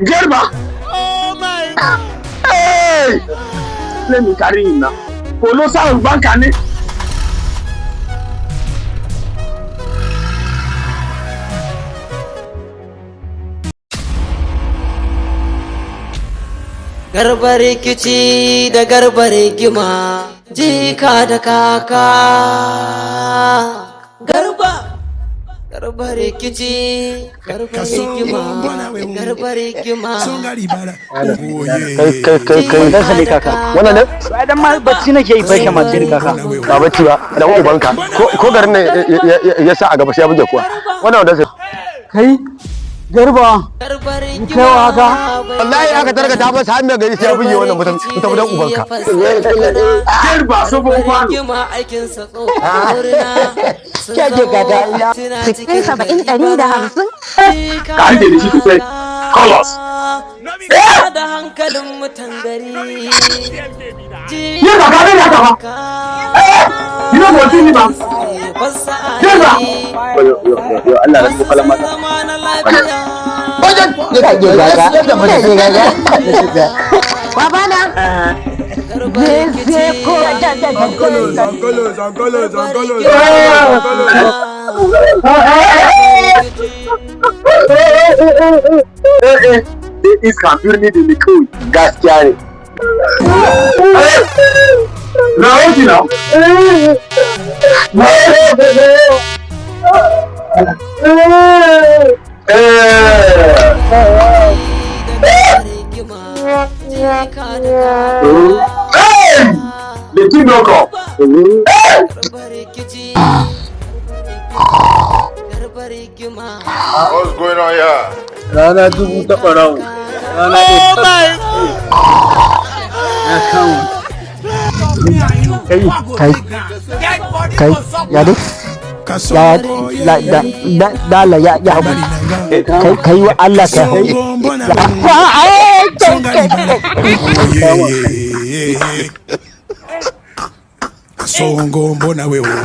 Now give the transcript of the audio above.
Garba! Oh my God! Hey! Let me carry him now. Polo sound bankane. Garba rikici da garba rigima, jika da kaka. Garba rikici, garba rigima, garba rigima. Kai dan sani kaka. Wannan ne? Dan ma bacci nake yi fashe matin kaka. Ba bacci ba, dan ubanka. Ko garin ne ya sa a gaba sai ya buge kuwa. Wannan wanda sai kai Garba, kai haka? Wallahi aka tarka ta ba sai mai gari sai ya buge wannan mutum dan ubanka. Garba so ba kwano. Kake gada ina. Kai 70 150. Ka rike da shi sosai. Colors. Da hankalin mutan gari. Yin ba ka ne haka ba. Ina ba tuni ba. Garba. Yo Allah ran ko kalama. Wajen ya ke gaga. Baba na. Zai ko da. Iska birni da ne kawai gaskiya ne. Na wuce na. The team don't come. What's going on here? Rana dubu ta ɓarawo. Rana ɗaya. Kai, ya dai? Dala ya haƙuri. Kai wa Allah ka haƙuri. Kasongo mbona wewe